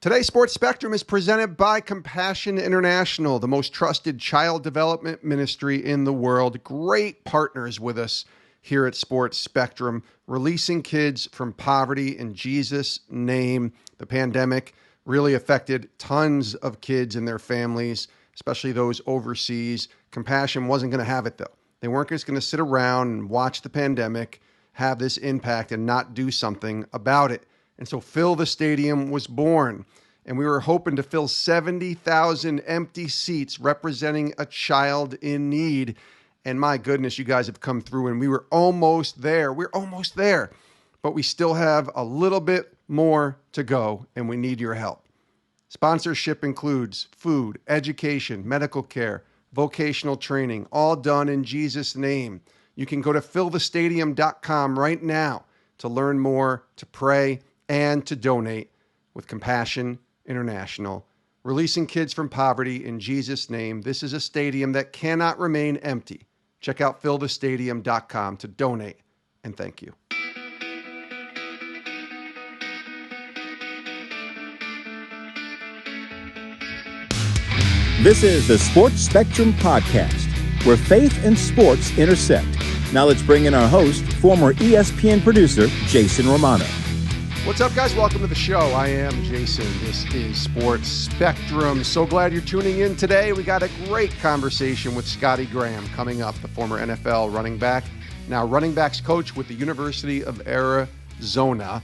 Today's Sports Spectrum is presented by Compassion International, the most trusted child development ministry in the world. Great partners with us here at Sports Spectrum, releasing kids from poverty in Jesus' name. The pandemic really affected tons of kids and their families, especially those overseas. Compassion wasn't going to have it, though. They weren't just going to sit around and watch the pandemic have this impact and not do something about it. And so Fill the Stadium was born, and we were hoping to fill 70,000 empty seats representing a child in need. And my goodness, you guys have come through, and we were almost there. We're almost there, but we still have a little bit more to go, and we need your help. Sponsorship includes food, education, medical care, vocational training, all done in Jesus' name. You can go to fillthestadium.com right now to learn more, to pray, and to donate with Compassion International. Releasing kids from poverty in Jesus' name. This is a stadium that cannot remain empty. Check out fillthestadium.com to donate, and thank you. This is the Sports Spectrum Podcast, where faith and sports intersect. Now let's bring in our host, former ESPN producer, Jason Romano. What's up, guys? Welcome to the show. I am Jason. This is Sports Spectrum. So glad you're tuning in today. We got a great conversation with Scottie Graham coming up, the former NFL running back, now running backs coach with the University of Arizona.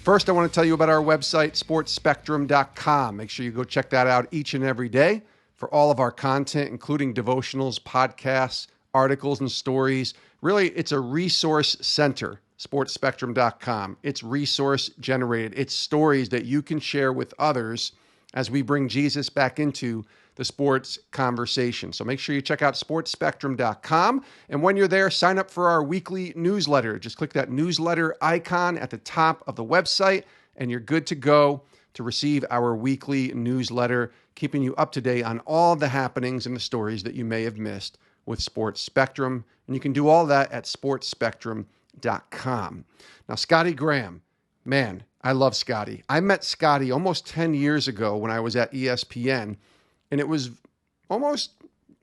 First, I want to tell you about our website, sportspectrum.com. Make sure you go check that out each and every day for all of our content, including devotionals, podcasts, articles, and stories. Really, it's a resource center. sportspectrum.com. It's resource generated. It's stories that you can share with others as we bring Jesus back into the sports conversation. So make sure you check out sportspectrum.com. And when you're there, sign up for our weekly newsletter. Just click that newsletter icon at the top of the website, and you're good to go to receive our weekly newsletter, keeping you up to date on all the happenings and the stories that you may have missed with Sports Spectrum. And you can do all that at sportspectrum.com. Now, Scottie Graham, man, I love Scottie. I met Scottie almost 10 years ago when I was at ESPN, and it was almost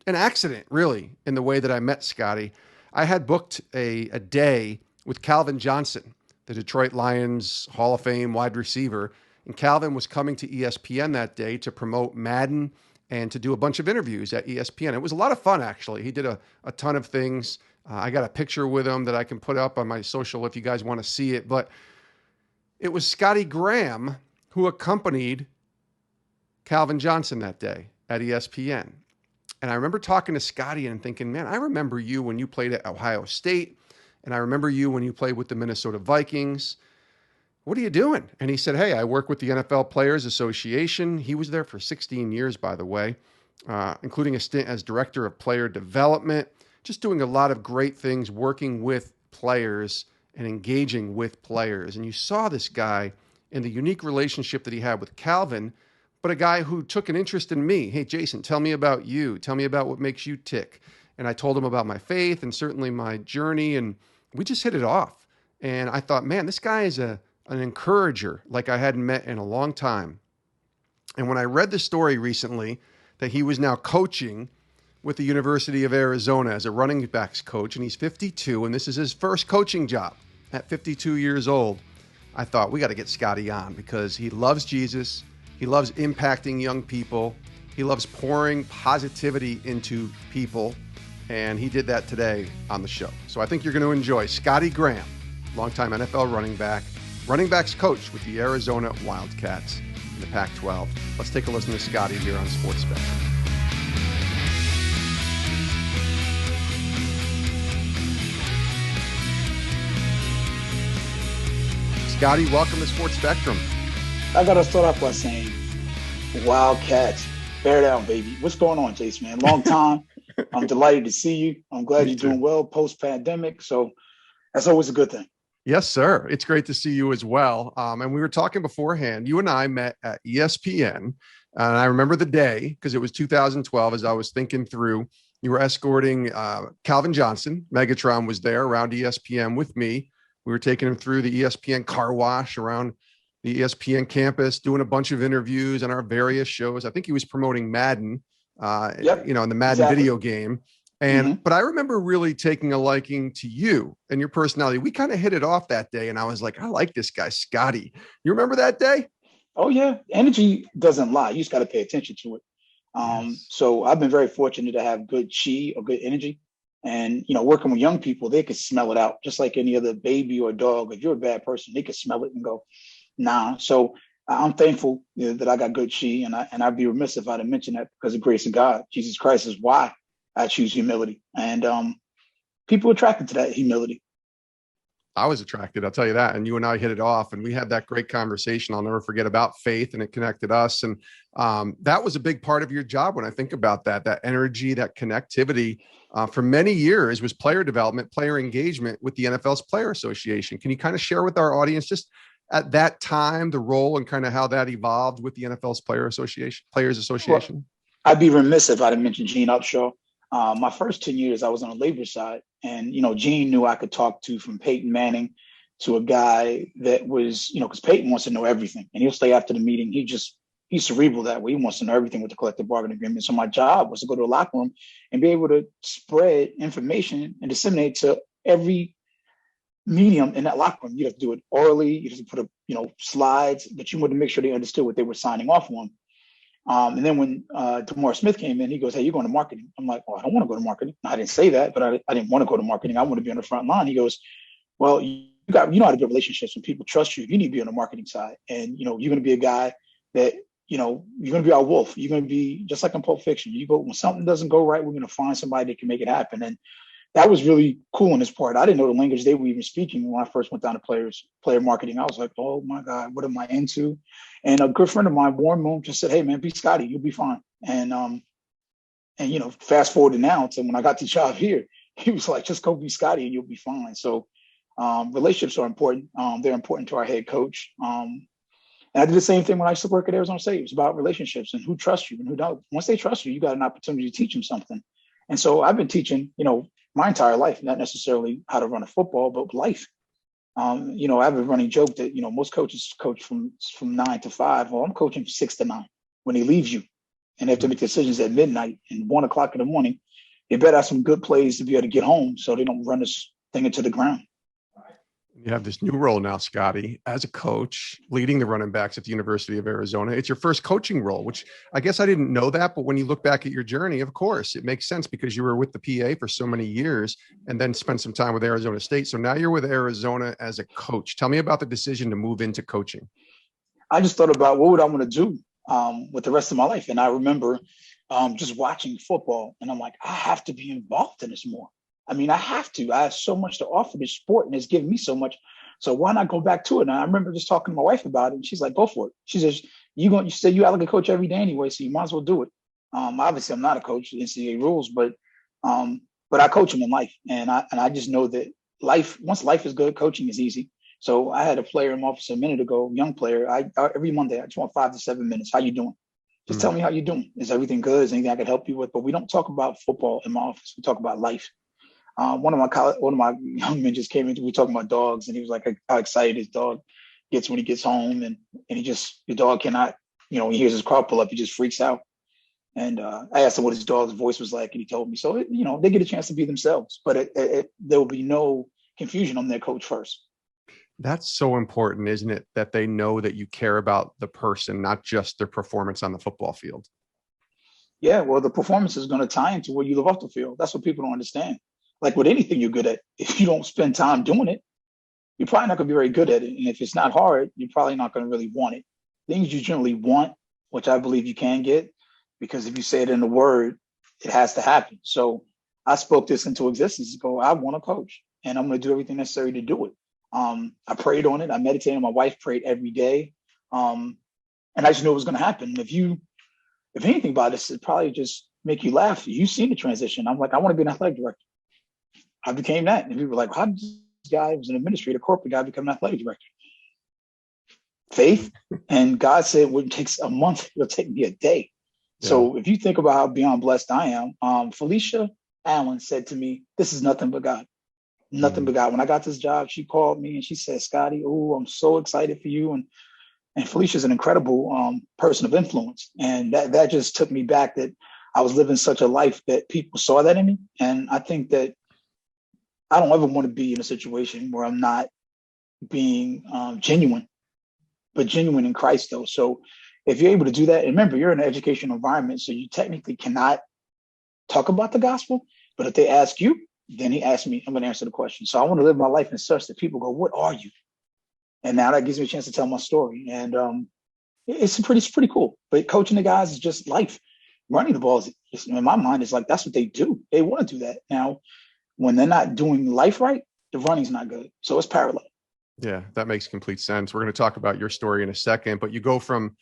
an accident, really, in the way that I met Scottie. I had booked a day with Calvin Johnson, the Detroit Lions Hall of Fame wide receiver, and Calvin was coming to ESPN that day to promote Madden and to do a bunch of interviews at ESPN. It was a lot of fun, actually. He did a ton of things. I got a picture with him that I can put up on my social if you guys want to see it. But it was Scottie Graham who accompanied Calvin Johnson that day at ESPN. And I remember talking to Scottie and thinking, man, I remember you when you played at Ohio State. And I remember you when you played with the Minnesota Vikings. What are you doing? And he said, hey, I work with the NFL Players Association. He was there for 16 years, by the way, including a stint as director of player development. Just doing a lot of great things, working with players and engaging with players. And you saw this guy in the unique relationship that he had with Calvin, but a guy who took an interest in me. Hey, Jason, tell me about you. Tell me about what makes you tick. And I told him about my faith and certainly my journey, and we just hit it off. And I thought, man, this guy is an encourager like I hadn't met in a long time. And when I read the story recently that he was now coaching with the University of Arizona as a running backs coach, and he's 52, and this is his first coaching job at 52 years old, I thought, we got to get Scottie on because he loves Jesus. He loves impacting young people. He loves pouring positivity into people, and he did that today on the show. So I think you're going to enjoy Scottie Graham, longtime NFL running backs coach with the Arizona Wildcats in the Pac-12. Let's take a listen to Scottie here on Sports Spectrum. Scottie, welcome to Sports Spectrum. I got to start off by saying, Wildcats, bear down, baby. What's going on, Jason, man? Long time. I'm delighted to see you. I'm glad you're doing well post-pandemic. So that's always a good thing. Yes, sir. It's great to see you as well. And we were talking beforehand. You and I met at ESPN. And I remember the day because it was 2012 as I was thinking through. You were escorting Calvin Johnson. Megatron was there around ESPN with me. We were taking him through the ESPN car wash around the ESPN campus, doing a bunch of interviews on our various shows. I think he was promoting Madden, in the Madden video game. And, but I remember really taking a liking to you and your personality. We kind of hit it off that day. And I was like, I like this guy, Scottie. You remember that day? Oh yeah. Energy doesn't lie. You just got to pay attention to it. So I've been very fortunate to have good chi or good energy. And, working with young people, they could smell it out just like any other baby or dog. If you're a bad person, they could smell it and go, nah. So I'm thankful that I got good chi, and I'd be remiss if I didn't mention that because of the grace of God. Jesus Christ is why I choose humility. And people are attracted to that humility. I was attracted, I'll tell you that. And you and I hit it off, and we had that great conversation. I'll never forget about faith, and it connected us. And that was a big part of your job. When I think about that energy, that connectivity for many years was player development, player engagement with the NFL's Player Association. Can you kind of share with our audience just at that time, the role and kind of how that evolved with the NFL's Players Association? Well, I'd be remiss if I didn't mention Gene Upshaw. My first 10 years, I was on the labor side, and, Gene knew I could talk to from Peyton Manning to a guy that was, because Peyton wants to know everything, and he'll stay after the meeting. He's cerebral that way. He wants to know everything with the collective bargaining agreement. So my job was to go to a locker room and be able to spread information and disseminate to every medium in that locker room. You have to do it orally. You have to put up, slides, but you wanted to make sure they understood what they were signing off on. And then when Demar Smith came in, he goes, "Hey, you're going to marketing." I'm like, "Oh, I don't want to go to marketing." I didn't say that, but I didn't want to go to marketing. I want to be on the front line. He goes, "Well, you know how to build relationships. When people trust you, you need to be on the marketing side. And, you're going to be a guy that, you're going to be our wolf. You're going to be just like in Pulp Fiction. You go, when something doesn't go right, we're going to find somebody that can make it happen." And that was really cool in this part. I didn't know the language they were even speaking when I first went down to player marketing. I was like, oh my God, what am I into? And a good friend of mine, Warren Moon, just said, "Hey man, be Scottie, you'll be fine." And fast forward to now to when I got the job here, he was like, "Just go be Scottie and you'll be fine." So relationships are important. They're important to our head coach. And I did the same thing when I used to work at Arizona State. It was about relationships and who trusts you and who don't. Once they trust you, you got an opportunity to teach them something. And so I've been teaching, my entire life, not necessarily how to run a football, but life. I have a running joke that, most coaches coach from 9 to 5. Well, I'm coaching from 6 to 9 when he leaves you, and they have to make decisions at midnight and 1 o'clock in the morning. They better have some good plays to be able to get home so they don't run this thing into the ground. You have this new role now, Scottie, as a coach, leading the running backs at the University of Arizona. It's your first coaching role, which I guess I didn't know that. But when you look back at your journey, of course, it makes sense because you were with the PA for so many years and then spent some time with Arizona State. So now you're with Arizona as a coach. Tell me about the decision to move into coaching. I just thought about what would I want to do with the rest of my life. And I remember just watching football, and I'm like, I have to be involved in this more. I mean, I have to. I have so much to offer this sport, and it's given me so much. So why not go back to it? And I remember just talking to my wife about it, and she's like, "Go for it." She says, "You said you out like a coach every day anyway, so you might as well do it." Obviously, I'm not a coach, NCAA rules, but I coach them in life, and I just know that once life is good, coaching is easy. So I had a player in my office a minute ago, young player. Every Monday I just want 5 to 7 minutes. How you doing? Just tell me how you're doing. Is everything good? Is anything I can help you with? But we don't talk about football in my office. We talk about life. One of my young men just came in. We were talking about dogs, and he was like, how excited his dog gets when he gets home, and the dog cannot, when he hears his car pull up, he just freaks out. And I asked him what his dog's voice was like, and he told me. So they get a chance to be themselves, but there will be no confusion on their coach first. That's so important, isn't it? That they know that you care about the person, not just their performance on the football field. Yeah, well, the performance is going to tie into where you live off the field. That's what people don't understand. Like with anything you're good at, if you don't spend time doing it, you're probably not going to be very good at it. And if it's not hard, you're probably not going to really want it. Things you generally want, which I believe you can get, because if you say it in the word, it has to happen. So I spoke this into existence. I want to coach, and I'm going to do everything necessary to do it. I prayed on it. I meditated. My wife prayed every day. And I just knew it was going to happen. If anything about this, it'd probably just make you laugh. You've seen the transition. I'm like, I want to be an athletic director. I became that. And people were like, how did this guy who was an administrator, corporate guy, become an athletic director? Faith. And God said, it wouldn't take a month. It'll take me a day. Yeah. So if you think about how beyond blessed I am, Felicia Allen said to me, this is nothing but God. Nothing but God. When I got this job, she called me and she said, Scottie, I'm so excited for you. And And Felicia's an incredible person of influence. And that just took me back that I was living such a life that people saw that in me. And I think that I don't ever want to be in a situation where I'm not being genuine, but genuine in Christ, though. So if you're able to do that, and remember, you're in an educational environment, so you technically cannot talk about the gospel. But if they ask you, then he asked me, I'm going to answer the question. So I want to live my life in such that people go, what are you? And now that gives me a chance to tell my story. And it's pretty cool. But coaching the guys is just life. Running the ball is, in my mind, is like, that's what they do. They want to do that. Now, when they're not doing life right, the running's not good. So it's parallel. Yeah, that makes complete sense. We're going to talk about your story in a second, but you go from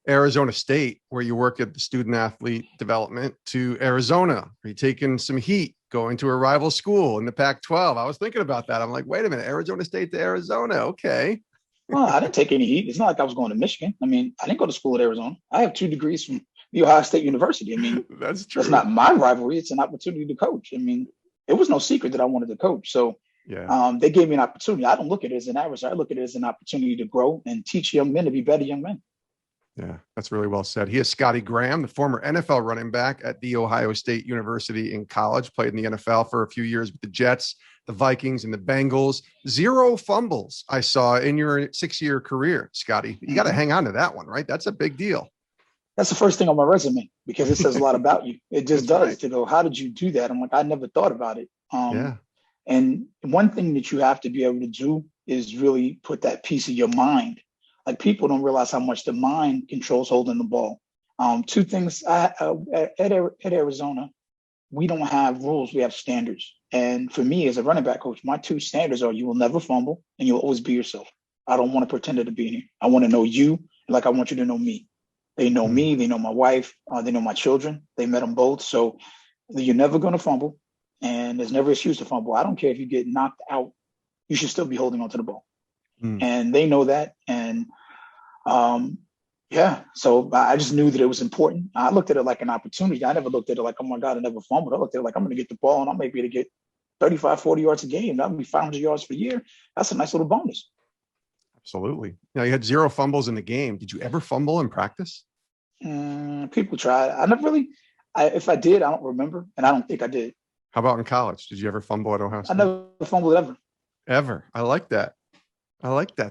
Arizona State, where you work at the student athlete development, to Arizona, where you're taking some heat, going to a rival school in the Pac-12. I was thinking about that. I'm like, wait a minute, Arizona State to Arizona. Okay. Well, I didn't take any heat. It's not like I was going to Michigan. I mean, I didn't go to school at Arizona. I have 2 degrees from the Ohio State University. I mean, that's true. That's not my rivalry. It's an opportunity to coach. I mean, it was no secret that I wanted to coach. So they gave me an opportunity. I don't look at it as an adversary. I look at it as an opportunity to grow and teach young men to be better young men. Yeah, that's really well said. He is Scottie Graham, the former NFL running back at The Ohio State University in college, played in the NFL for a few years with the Jets, the Vikings, and the Bengals. 0 fumbles I saw in your 6-year career, Scottie. You got to hang on to that one, right? That's a big deal. That's the first thing on my resume because it says a lot about you. It just does right. To go, how did you do that? I'm like, I never thought about it. And one thing that you have to be able to do is really put that piece of your mind. Like people don't realize how much the mind controls holding the ball. 2 things at Arizona, we don't have rules. We have standards. And for me as a running back coach, my 2 standards are you will never fumble and you'll always be yourself. I don't want to pretend to be in here. I want to know you like I want you to know me. They know me. They know my wife. They know my children. They met them both. So you're never going to fumble. And there's never an excuse to fumble. I don't care if you get knocked out. You should still be holding onto the ball. And they know that. And so I just knew that it was important. I looked at it like an opportunity. I never looked at it like, oh my God, I never fumbled. I looked at it like, I'm going to get the ball and I may be able to get 35, 40 yards a game. That would be 500 yards per year. That's a nice little bonus. Absolutely. Now you had 0 fumbles in the game. Did you ever fumble in practice? People tried. I never really, if I did, I don't remember. And I don't think I did. How about in college? Did you ever fumble at Ohio State? I never fumbled ever. Ever. I like that.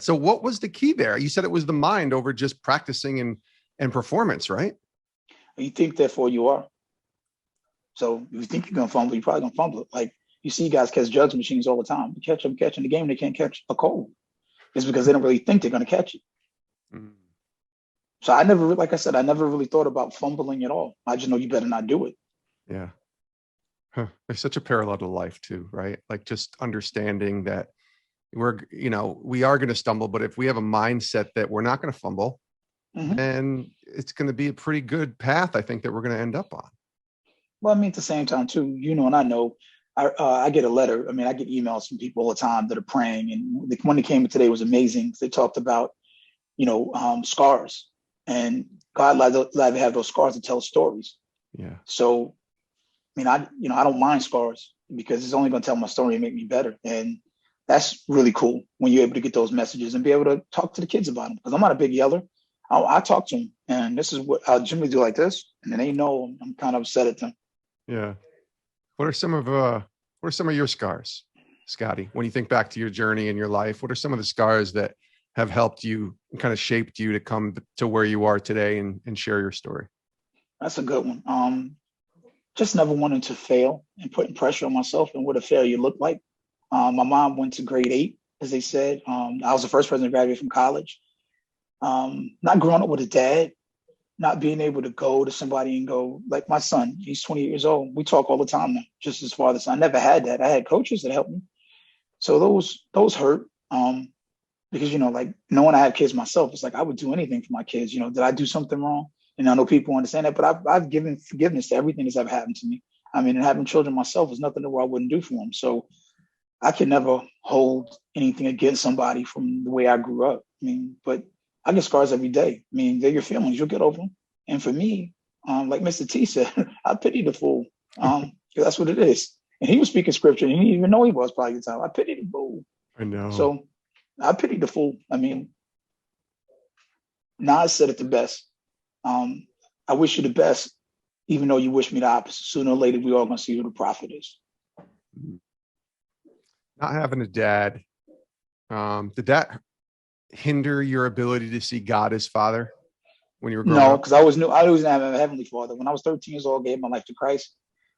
So what was the key there? You said it was the mind over just practicing and performance, right? You think therefore you are. So if you think you're going to fumble, you're probably going to fumble it. Like you see guys catch judge machines all the time. You catch them catching the game, they can't catch a cold. It's because they don't really think they're going to catch it. So I never really thought about fumbling at all. I just know you better not do it. Yeah. There's such a parallel to life too, right? Like just understanding that we are going to stumble, but if we have a mindset that we're not going to fumble, then it's going to be a pretty good path, I think, that we're going to end up on. Well, I mean, at the same time too, and I know I get a letter. I mean, I get emails from people all the time that are praying. And the one that came today was amazing. They talked about, scars, and God allowed to have those scars to tell stories. Yeah. So, I mean, I don't mind scars because it's only going to tell my story and make me better. And that's really cool when you're able to get those messages and be able to talk to the kids about them. Because I'm not a big yeller. I talk to them, and this is what I'll generally do like this, and then they know I'm kind of upset at them. Yeah. What are some of your scars, Scottie? When you think back to your journey in your life, what are some of the scars that have helped you and kind of shaped you to come to where you are today and share your story? That's a good one. Just never wanting to fail and putting pressure on myself and what a failure looked like. My mom went to grade 8, as they said. I was the first person to graduate from college. Not growing up with a dad, not being able to go to somebody and go, like my son, he's 28 years old. We talk all the time now, just as father. I never had that. I had coaches that helped me. So those hurt. Because, like knowing I have kids myself, it's like I would do anything for my kids. Did I do something wrong? And I know people understand that, but I've given forgiveness to everything that's ever happened to me. I mean, and having children myself is nothing that I wouldn't do for them. So I can never hold anything against somebody from the way I grew up. I mean, but I get scars every day. I mean, they're your feelings. You'll get over them. And for me, like Mr. T said, I pity the fool. That's what it is. And he was speaking scripture, and he didn't even know he was probably the time. I pity the fool. I know. So I pity the fool. I mean, Nas said it the best. I wish you the best, even though you wish me the opposite. Sooner or later, we all gonna see who the prophet is. Not having a dad, did that hinder your ability to see God as Father when you were growing No, up? because I always didn't have a heavenly Father. When I was 13 years old, gave my life to Christ.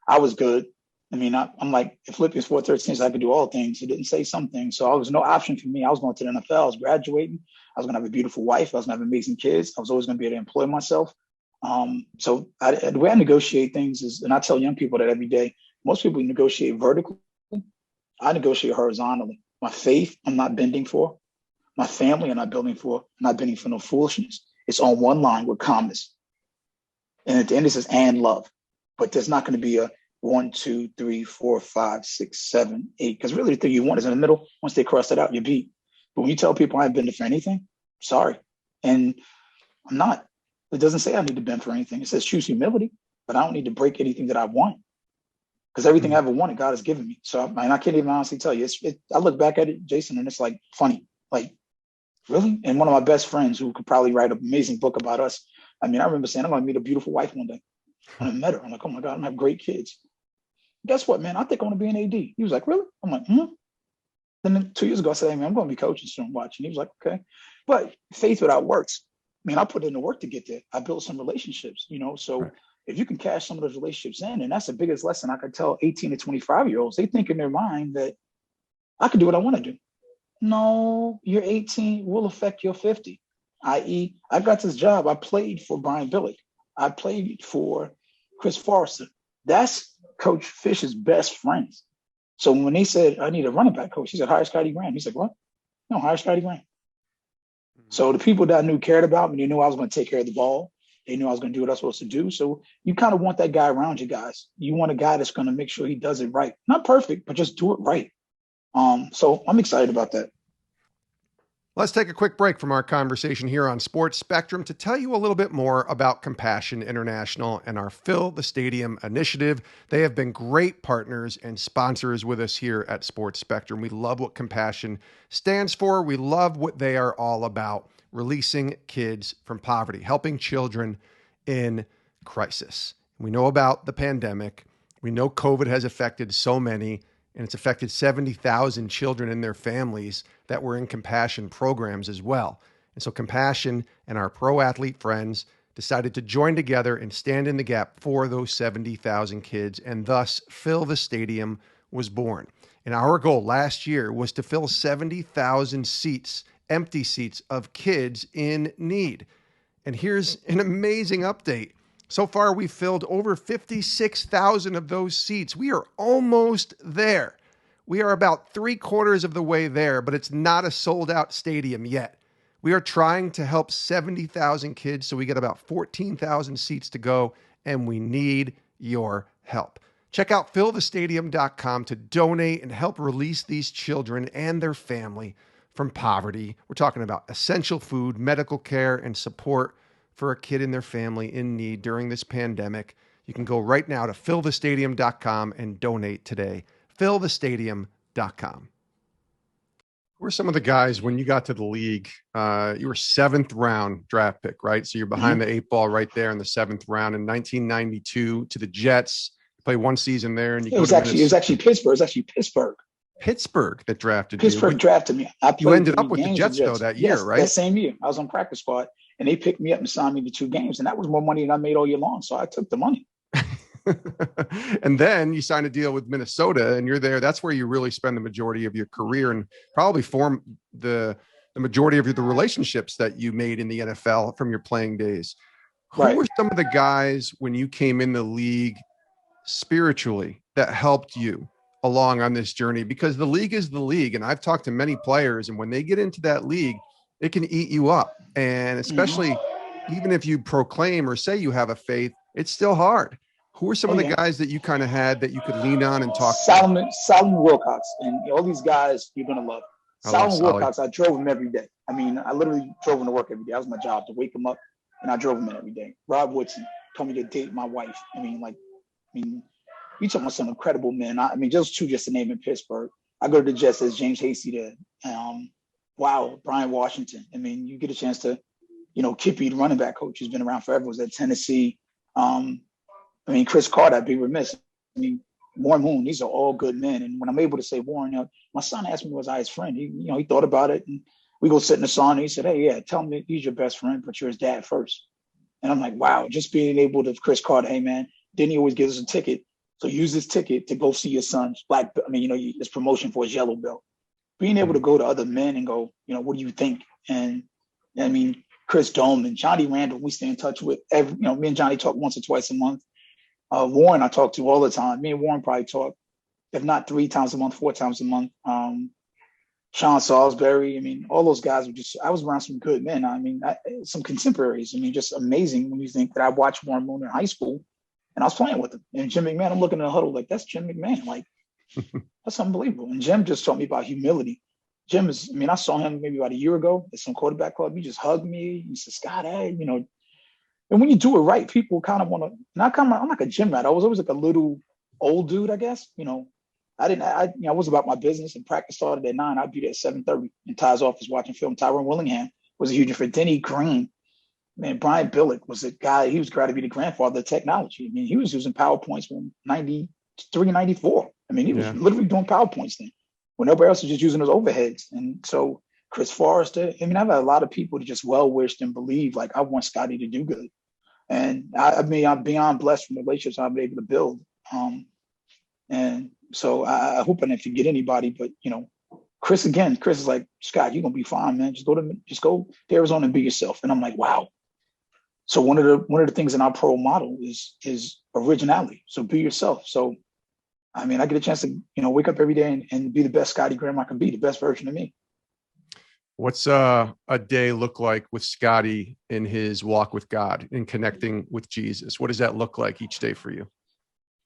I was good. I mean, I'm like Philippians 4:13 says I could do all things. He didn't say some things, so it was no option for me. I was going to the NFL. I was graduating. I was going to have a beautiful wife. I was going to have amazing kids. I was always going to be able to employ myself. So the way I negotiate things is, and I tell young people that every day. Most people negotiate vertically. I negotiate horizontally. My faith, I'm not bending for. My family, I'm not building for. I'm not bending for no foolishness. It's on one line with commas, and at the end it says and love. But there's not going to be a 1, 2, 3, 4, 5, 6, 7, 8. Because really the thing you want is in the middle. Once they cross that out, you beat. But when you tell people I haven't been for anything, sorry. And I'm not. It doesn't say I need to bend for anything. It says choose humility, but I don't need to break anything that I want. Because everything I ever wanted, God has given me. So I can't even honestly tell you. I look back at it, Jason, and it's like funny. Like, really? And one of my best friends who could probably write an amazing book about us. I mean, I remember saying, I'm going to meet a beautiful wife one day. And I met her. I'm like, oh my God, I'm going to have great kids. Guess what, man? I think I want to be an AD. He was like, really? I'm like, Then 2 years ago, I said, hey, man, I'm going to be coaching soon, watching. He was like, okay. But faith without works. I mean, I put in the work to get there. I built some relationships, So right. If you can cash some of those relationships in, and that's the biggest lesson I could tell 18 to 25-year-olds. They think in their mind that I can do what I want to do. No, your 18 will affect your 50. I.e., I got this job. I played for Brian Billick. I played for Chris Forrester. That's Coach Fish's best friends. So when they said, I need a running back coach, he said, hire Scottie Graham. He said, what? No, hire Scottie Graham. So the people that I knew cared about me, they knew I was going to take care of the ball. They knew I was going to do what I was supposed to do. So you kind of want that guy around you guys. You want a guy that's going to make sure he does it right. Not perfect, but just do it right. So I'm excited about that. Let's take a quick break from our conversation here on Sports Spectrum to tell you a little bit more about Compassion International and our Fill the Stadium initiative. They have been great partners and sponsors with us here at Sports Spectrum. We love what Compassion stands for. We love what they are all about, releasing kids from poverty, helping children in crisis. We know about the pandemic. We know COVID has affected so many, and it's affected 70,000 children and their families that were in Compassion programs as well. And so Compassion and our pro athlete friends decided to join together and stand in the gap for those 70,000 kids, and thus Fill the Stadium was born. And our goal last year was to fill 70,000 seats, empty seats of kids in need. And here's an amazing update. So far, we've filled over 56,000 of those seats. We are almost there. We are about 3/4 of the way there, but it's not a sold-out stadium yet. We are trying to help 70,000 kids, so we get about 14,000 seats to go, and we need your help. Check out fillthestadium.com to donate and help release these children and their family from poverty. We're talking about essential food, medical care, and support for a kid and their family in need during this pandemic. You can go right now to fillthestadium.com and donate today. fillthestadium.com. Who are some of the guys when you got to the league? You were 7th round draft pick, right? So you're behind the 8 ball right there in the 7th round in 1992 to the Jets. Play one season there, and it was actually Pittsburgh. It was actually Pittsburgh that drafted you. Pittsburgh drafted me. You ended up with the Jets though that year, right? That same year, I was on practice squad, and they picked me up and signed me to 2 games, and that was more money than I made all year long. So I took the money. And then you signed a deal with Minnesota, and you're there. That's where you really spend the majority of your career, and probably form the majority of the relationships that you made in the NFL from your playing days. Who were some of the guys when you came in the league spiritually that helped you along on this journey? Because the league is the league, and I've talked to many players, and when they get into that league, it can eat you up. And especially even if you proclaim or say you have a faith, it's still hard. Who are some of the guys that you kind of had that you could lean on and talk to? Solomon Wilcox, and all these guys you're going to love. Solomon Wilcox, I drove him every day. I mean, I literally drove him to work every day. That was my job, to wake him up, and I drove him in every day. Rob Woodson told me to date my wife. I mean, you talking about some incredible men. I mean, just 2 just to name in Pittsburgh. I go to the Jets as James Hasty there. Brian Washington. I mean, you get a chance to Kippy, the running back coach, who's been around forever, was at Tennessee. Chris Carter, I'd be remiss. Warren Moon, these are all good men. And when I'm able to say Warren, my son asked me, was I his friend? He thought about it. And we go sit in the sauna. And he said, hey, yeah, tell me he's your best friend, but you're his dad first. And I'm like, wow, just being able to, Chris Carter, hey, man, then he always gives us a ticket. So use this ticket to go see your son's his promotion for his yellow belt. Being able to go to other men and go, what do you think? And Chris Dome and Johnny Randall, we stay in touch with me and Johnny talk once or twice a month. Warren, I talk to all the time. Me and Warren probably talk, if not 3 times a month, 4 times a month. Sean Salisbury, all those guys I was around some good men. Some contemporaries. Just amazing when you think that I watched Warren Moon in high school and I was playing with him. And Jim McMahon, I'm looking in the huddle like, that's Jim McMahon. Like, that's unbelievable. And Jim just taught me about humility. Jim is, I saw him maybe about a year ago at some quarterback club. He just hugged me. He said, Scott, hey, and when you do it right, people kind of want to, I'm like a gym rat. I was always like a little old dude, I guess. I was about my business and practice started at 9. I'd be there at 7:30 in Ty's office watching film. Tyrone Willingham was a huge fan. Denny Green, man, Brian Billick was a guy, he was got to be the grandfather of technology. He was using PowerPoints from 93, 94. He was literally doing PowerPoints then when nobody else was just using those overheads. And so Chris Forrester, I've had a lot of people to just well-wished and believe, like, I want Scottie to do good. And I'm beyond blessed from the relationships I've been able to build. And so I hope I didn't forget anybody, but Chris is like, Scott, you're gonna be fine, man. Just go to Arizona and be yourself. And I'm like, wow. So one of the things in our pro model is originality. So be yourself. So I get a chance to wake up every day and be the best Scottie Graham I can be, the best version of me. What's a day look like with Scottie in his walk with God and connecting with Jesus? What does that look like each day for you?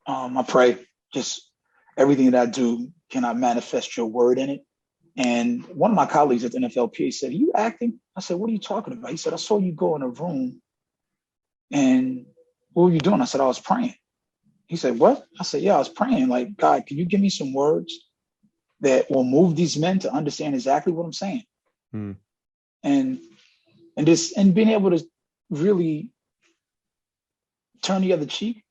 I pray just everything that I do, can I manifest your word in it? And one of my colleagues at the NFLPA said, are you acting? I said, what are you talking about? He said, I saw you go in a room and what were you doing? I said, I was praying. He said, what? I said, yeah, I was praying. Like, God, can you give me some words that will move these men to understand exactly what I'm saying? And being able to really turn the other cheek,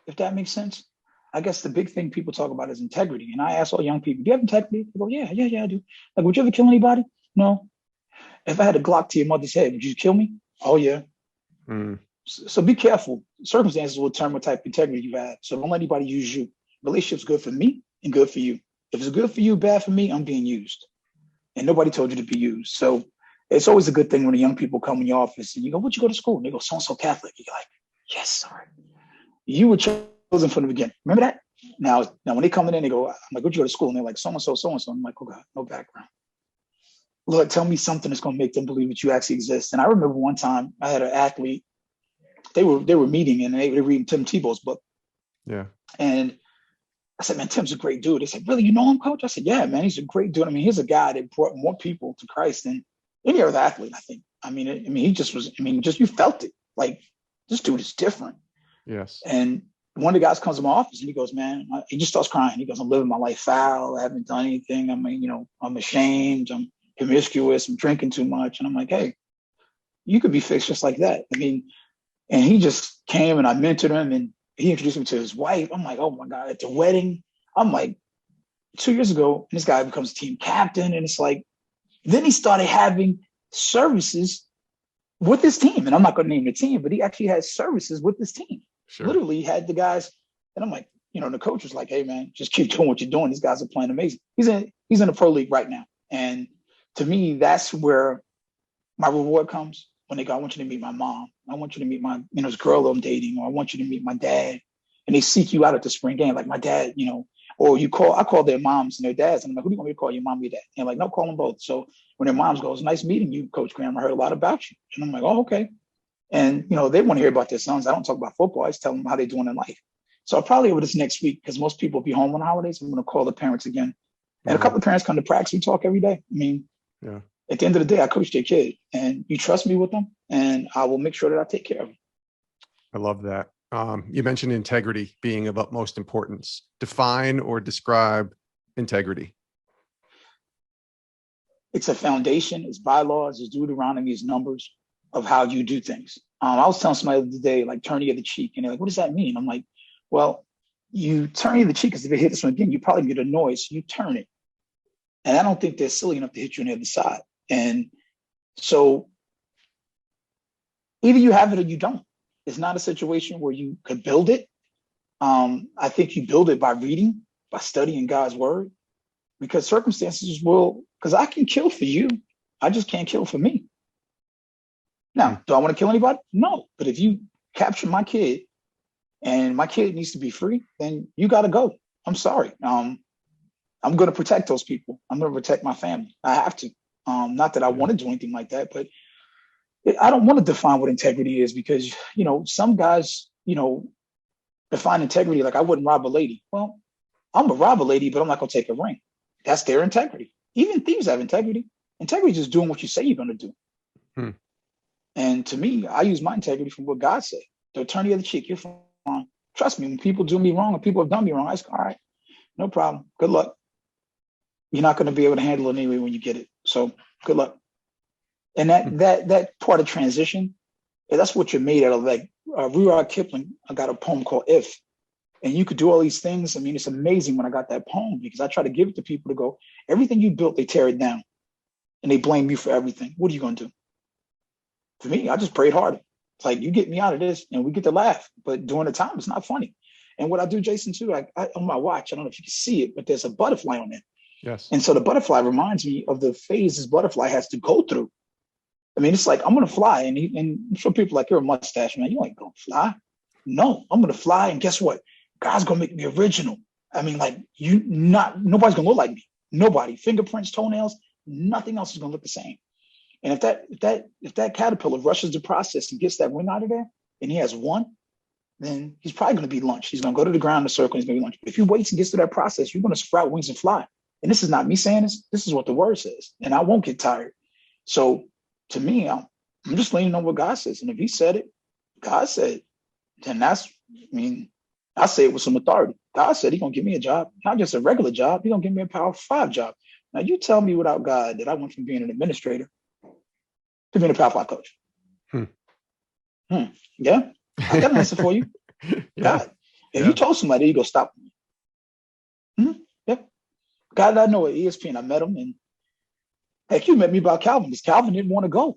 if that makes sense. I guess the big thing people talk about is integrity. And I ask all young people, do you have integrity? They go, yeah, I do. Like, would you ever kill anybody? No. If I had a Glock to your mother's head, would you kill me? Oh, yeah. So be careful. Circumstances will determine what type of integrity you have. So don't let anybody use you. Relationship's good for me and good for you. If it's good for you, bad for me, I'm being used. And nobody told you to be used. So it's always a good thing when the young people come in your office and you go, where'd you go to school? And they go, so-and-so Catholic. You're like, yes, sir. You were chosen from the beginning. Remember that? Now when they come in, they go, I'm like, where'd you go to school? And they're like, so-and-so, so-and-so. I'm like, oh God, no background. Lord, tell me something that's going to make them believe that you actually exist. And I remember one time I had an athlete, they were meeting and they were reading Tim Tebow's book. Yeah. And I said, man, Tim's a great dude. They said, really, you know him, coach? I said, yeah, man, he's a great dude. He's a guy that brought more people to Christ than any other athlete, I think. He just was, you felt it. Like, this dude is different. Yes. And one of the guys comes to my office and he goes, man, he just starts crying. He goes, I'm living my life foul. I haven't done anything. I'm ashamed. I'm promiscuous. I'm drinking too much. And I'm like, hey, you could be fixed just like that. And he just came and I mentored him and he introduced me to his wife. I'm like, oh my God, at the wedding. I'm like, 2 years ago, and this guy becomes team captain. And it's like, then he started having services with his team. And I'm not going to name the team, but he actually has services with his team. Sure. Literally had the guys. And I'm like, the coach was like, hey man, just keep doing what you're doing. These guys are playing amazing. He's in the pro league right now. And to me, that's where my reward comes. When they go, I want you to meet my mom. I want you to meet my, this girl I'm dating, or I want you to meet my dad. And they seek you out at the spring game, like my dad, or I call their moms and their dads. And I'm like, who do you want me to call, your mom or your dad? And they're like, no, call them both. So when their moms goes, nice meeting you, Coach Graham. I heard a lot about you. And I'm like, oh, okay. And, they want to hear about their sons. I don't talk about football. I just tell them how they're doing in life. So I'll probably over this next week, because most people will be home on the holidays, I'm going to call the parents again. And a couple of parents come to practice. We talk every day. Yeah. At the end of the day, I coach their kid, and you trust me with them, and I will make sure that I take care of them. I love that. You mentioned integrity being of utmost importance. Define or describe integrity. It's a foundation. It's bylaws. It's Deuteronomy. It's numbers. of how you do things. I was telling somebody the other day, like, turn the other cheek. And they're like, what does that mean? I'm like, well, you turn the other cheek because if it hit this one again, you probably get annoyed. So you turn it. And I don't think they're silly enough to hit you on the other side. And so either you have it or you don't. It's not a situation where you could build it. I think you build it by reading, by studying God's word, because circumstances because I can kill for you. I just can't kill for me. Now, do I want to kill anybody? No. But if you capture my kid and my kid needs to be free, then you got to go. I'm sorry. I'm going to protect those people. I'm going to protect my family. I have to. Not that I want to do anything like that, but I don't want to define what integrity is because, some guys, define integrity like I wouldn't rob a lady. Well, I'm going to rob a lady, but I'm not going to take a ring. That's their integrity. Even thieves have integrity. Integrity is just doing what you say you're going to do. And to me, I use my integrity from what God said. So turn the other cheek. You're fine. Trust me, when people do me wrong or people have done me wrong, I say, all right, no problem. Good luck. You're not going to be able to handle it anyway when you get it. So good luck. And that part of transition, that's what you're made out of. Like Rudyard Kipling, I got a poem called If. And you could do all these things. I mean, it's amazing when I got that poem because I try to give it to people to go, everything you built, they tear it down. And they blame you for everything. What are you going to do? For me, I just prayed harder. It's like, you get me out of this and we get to laugh. But during the time, it's not funny. And what I do, Jason, too, I on my watch, I don't know if you can see it, but there's a butterfly on it. Yes. And so the butterfly reminds me of the phase this butterfly has to go through. I mean, it's like, I'm going to fly. And some people are like, you're a mustache, man. You ain't going to fly. No, I'm going to fly. And guess what? God's going to make me original. I mean, like, nobody's going to look like me. Nobody. Fingerprints, toenails, nothing else is going to look the same. And if that caterpillar rushes the process and gets that wing out of there, and he has one, then he's probably going to be launched. He's going to go to the ground in a circle. He's going to be launched. But if he waits and gets to that process, you're going to sprout wings and fly. And this is not me saying this. This is what the word says. And I won't get tired. So to me, I'm just leaning on what God says. And if he said it, God said, then I say it with some authority. God said he's going to give me a job, not just a regular job. He's going to give me a Power 5 job. Now, you tell me without God that I went from being an administrator to being a Power 5 coach. Yeah, I got an answer for you. God, if you told somebody, you go stop me. Yeah. God, I know at ESPN, I met him, and heck, you met me about Calvin, because Calvin didn't want to go.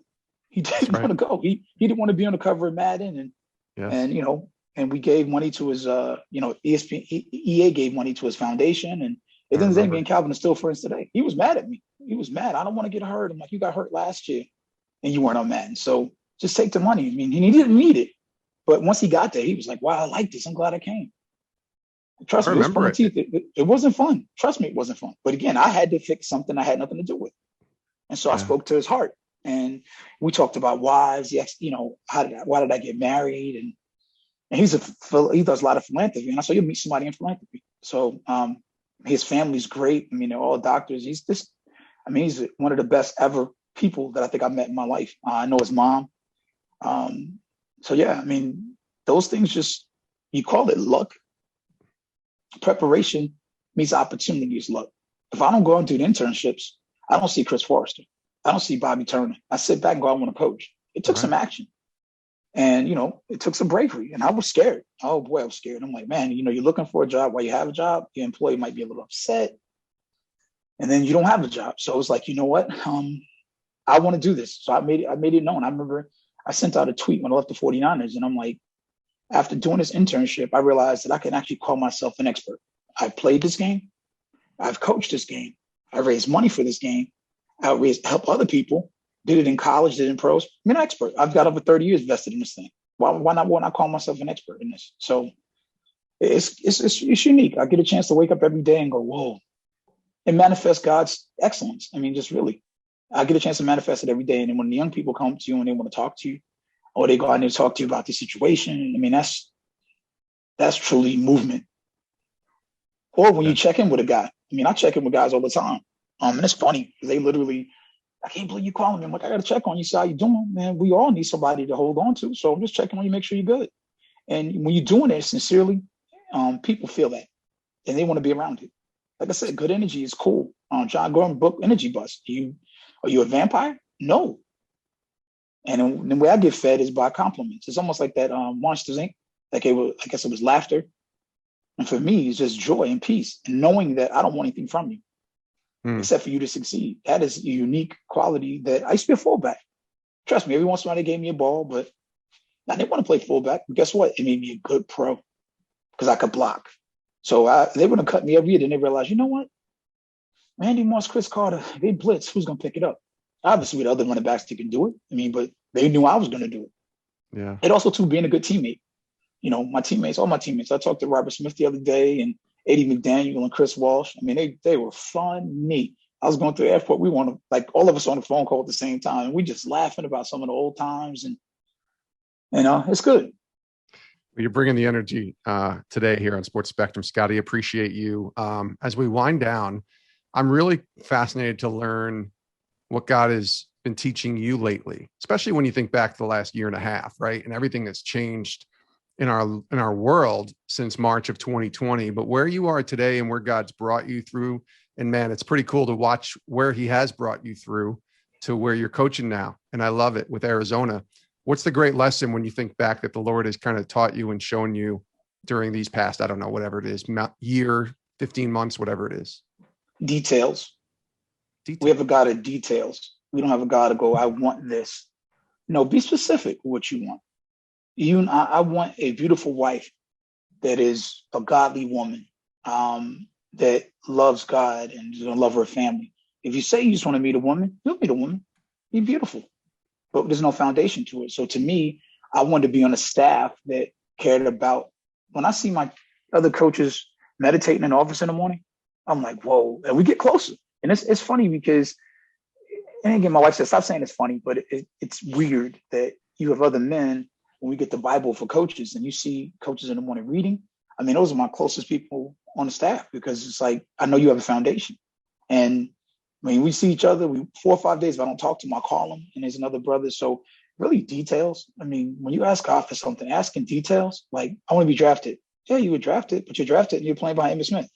He didn't want to go. He didn't want to be on the cover of Madden, and we gave money to his, ESPN, EA gave money to his foundation, and at the end of the day, me and Calvin are still friends today. He was mad at me. He was mad. I don't want to get hurt. I'm like, you got hurt last year, and you weren't on Madden, so just take the money. I mean, he didn't need it, but once he got there, he was like, wow, I like this. I'm glad I came. Trust me, it wasn't fun. Trust me, it wasn't fun. But again, I had to fix something I had nothing to do with. And so I spoke to his heart, and we talked about wives. Yes, why did I get married? And he does a lot of philanthropy. And I said, you'll meet somebody in philanthropy. So his family's great. I mean, they're all doctors. He's one of the best ever people that I think I've met in my life. I know his mom. So yeah, I mean, those things you call it luck. Preparation means opportunity is luck. If I don't go and do the internships, I don't see Chris Forrester. I don't see Bobby Turner. I sit back and go, I want to coach. It took some action. And, it took some bravery. And I was scared. Oh, boy, I was scared. I'm like, man, you're looking for a job while you have a job. Your employee might be a little upset. And then you don't have a job. So it's like, you know what? I want to do this. So I made it known. I remember I sent out a tweet when I left the 49ers. And I'm like, after doing this internship, I realized that I can actually call myself an expert. I played this game. I've coached this game. I raised money for this game. I help other people. Did it in college, did it in pros. I'm an expert. I've got over 30 years vested in this thing. Why not call myself an expert in this? So it's unique. I get a chance to wake up every day and go, whoa, and manifest God's excellence. I mean, just really, I get a chance to manifest it every day. And then when the young people come to you and they want to talk to you, or they go out and they talk to you about the situation, I mean, that's truly movement. Or when you check in with a guy. I mean, I check in with guys all the time. And it's funny because they literally, I can't believe you calling me. I'm like, I got to check on you, see how you doing, man. We all need somebody to hold on to. So I'm just checking on you, make sure you're good. And when you're doing it sincerely, people feel that and they want to be around it. Like I said, good energy is cool. John Gordon book, Energy Bus. Are you a vampire? No. And then the way I get fed is by compliments. It's almost like that Monsters Inc. Like I guess it was laughter. And for me, it's just joy and peace and knowing that I don't want anything from you except for you to succeed. That is a unique quality that I used to be a fullback. Trust me, every once in a while they gave me a ball, but I didn't want to play fullback. But guess what? It made me a good pro because I could block. So they would have cut me every year. Then they realized, you know what? Randy Moss, Chris Carter, they blitz. Who's going to pick it up? Obviously, with other running backs, they can do it. But they knew I was going to do it. Yeah. And also, too, being a good teammate. My teammates, all my teammates. I talked to Robert Smith the other day and Eddie McDaniel and Chris Walsh. They were funny. I was going through the airport. We want to, like, all of us on the phone call at the same time. And we just laughing about some of the old times. And, it's good. You're bringing the energy today here on Sports Spectrum, Scottie. Appreciate you. As we wind down, I'm really fascinated to learn what God has been teaching you lately, especially when you think back to the last year and a half, right? And everything that's changed in our world since March of 2020, but where you are today and where God's brought you through. And man, it's pretty cool to watch where he has brought you through to where you're coaching now. And I love it with Arizona. What's the great lesson when you think back that the Lord has kind of taught you and shown you during these past, I don't know, whatever it is, year, 15 months, whatever it is? Details. We have a God of details. We don't have a God to go, I want this. No, be specific with what you want. I want a beautiful wife that is a godly woman, that loves God and is going to love her family. If you say you just want to meet a woman, you'll meet a woman. Be beautiful. But there's no foundation to it. So to me, I wanted to be on a staff that cared about, when I see my other coaches meditating in the office in the morning, I'm like, whoa, and we get closer. And it's funny because, and again, my wife says, stop saying it's funny, but it's weird that you have other men, when we get the Bible for coaches and you see coaches in the morning reading, those are my closest people on the staff because it's like, I know you have a foundation. And we see each other, 4 or 5 days, if I don't talk to him, I'll call him. And there's another brother. So really details. When you ask God for something, ask in details. Like, I want to be drafted. Yeah, you were drafted, but you're drafted and you're playing behind Emmitt Smith.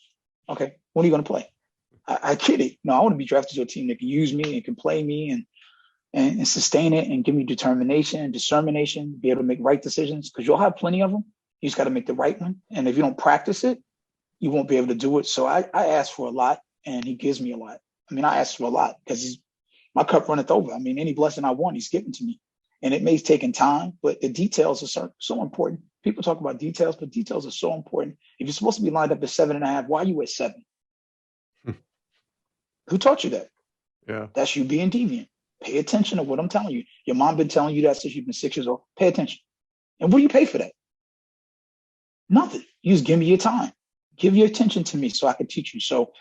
Okay, when are you going to play? I kid it. No, I want to be drafted to a team that can use me and can play me and sustain it and give me determination and discernmination, be able to make right decisions, because you'll have plenty of them. You just got to make the right one. And if you don't practice it, you won't be able to do it. So I ask for a lot and he gives me a lot. I ask for a lot because my cup runneth over. Any blessing I want, he's given to me. And it may have taken time, but the details are so important. People talk about details, but details are so important. If you're supposed to be lined up at 7.5, why are you at 7? Who taught you that? Yeah. That's you being deviant. Pay attention to what I'm telling you. Your mom been telling you that since you've been 6 years old. Pay attention. And what do you pay for that? Nothing. You just give me your time. Give your attention to me so I can teach you. So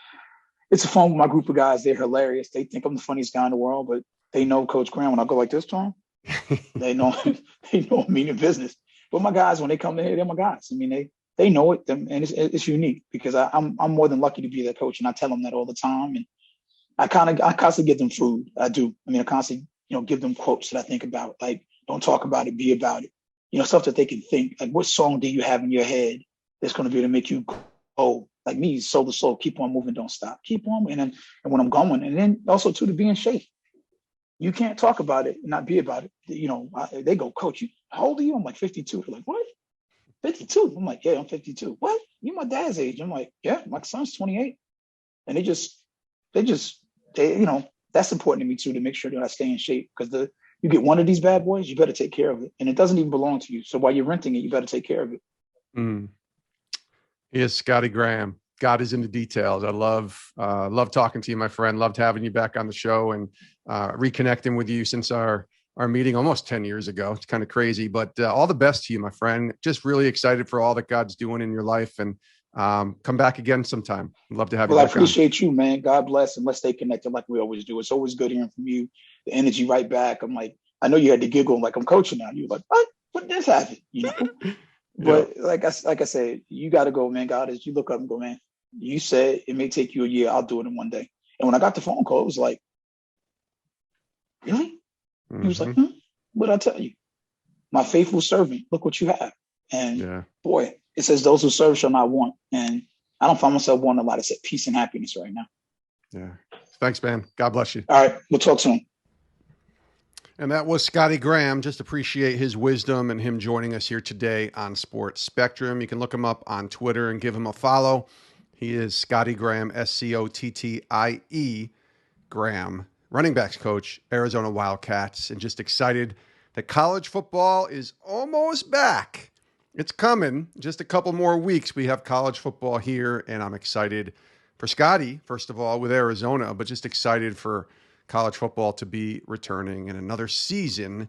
it's fun with my group of guys. They're hilarious. They think I'm the funniest guy in the world, but they know Coach Graham. When I go like this to them, they know I mean in business. But my guys, when they come in here, they're my guys. They know it, and it's unique because I'm more than lucky to be their coach, and I tell them that all the time. And I constantly give them food. I do. I constantly, give them quotes that I think about, like, don't talk about it, be about it. Stuff that they can think, like, what song do you have in your head that's going to be able to make you go, like me, soul to soul, keep on moving, don't stop, keep on. And when I'm going, and then also too, to be in shape. You can't talk about it and not be about it. They go, Coach, how old are you? I'm like 52. They're like, what? 52? I'm like, yeah, I'm 52. What? You my dad's age? I'm like, yeah, my son's 28. And that's important to me too, to make sure that I stay in shape, because you get one of these bad boys, you better take care of it. And it doesn't even belong to you. So while you're renting it, you better take care of it. He is Scottie Graham. God is in the details. I love talking to you, my friend. Loved having you back on the show and reconnecting with you since our meeting almost 10 years ago. It's kind of crazy, but all the best to you, my friend. Just really excited for all that God's doing in your life, and come back again sometime. I'd love to have you back. I appreciate you, man. God bless, and let's stay connected like we always do. It's always good hearing from you. The energy right back. I'm like, I know you had to giggle like I'm coaching now. You're like, what? What this happened? But like I said, you got to go, man. God is. You look up and go, man. You said it may take you a year. I'll do it in one day. And when I got the phone call, it was like, really? He was like, what did I tell you? My faithful servant, look what you have. And boy, it says those who serve shall not want. And I don't find myself wanting a lot. It's peace and happiness right now. Yeah. Thanks, man. God bless you. All right. We'll talk soon. And that was Scottie Graham. Just appreciate his wisdom and him joining us here today on Sports Spectrum. You can look him up on Twitter and give him a follow. He is Scottie Graham, Scottie Graham, running backs coach, Arizona Wildcats, and just excited that college football is almost back. It's coming. Just a couple more weeks. We have college football here, and I'm excited for Scottie, first of all, with Arizona, but just excited for college football to be returning and another season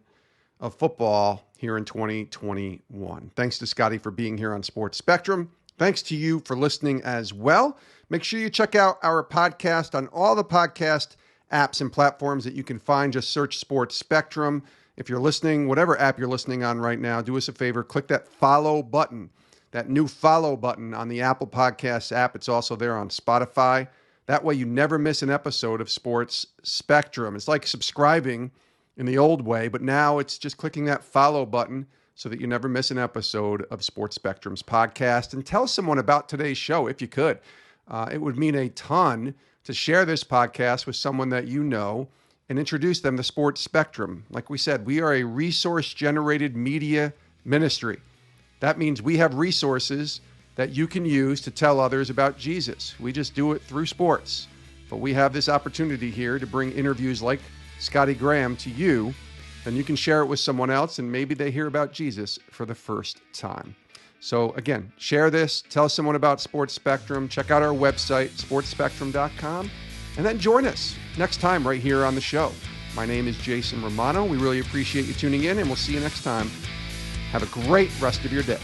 of football here in 2021. Thanks to Scottie for being here on Sports Spectrum. Thanks to you for listening as well. Make sure you check out our podcast on all the podcast apps and platforms that you can find. Just search Sports Spectrum. If you're listening, whatever app you're listening on right now, do us a favor, click that follow button, that new follow button on the Apple Podcasts app. It's also there on Spotify. That way you never miss an episode of Sports Spectrum. It's like subscribing in the old way, but now it's just clicking that follow button so that you never miss an episode of Sports Spectrum's podcast. And tell someone about today's show if you could. It would mean a ton to share this podcast with someone that you know and introduce them to Sports Spectrum. Like we said, we are a resource-generated media ministry. That means we have resources that you can use to tell others about Jesus. We just do it through sports. But we have this opportunity here to bring interviews like Scottie Graham to you. Then you can share it with someone else, and maybe they hear about Jesus for the first time. So again, share this, tell someone about Sports Spectrum, check out our website, sportspectrum.com, and then join us next time right here on the show. My name is Jason Romano. We really appreciate you tuning in, and we'll see you next time. Have a great rest of your day.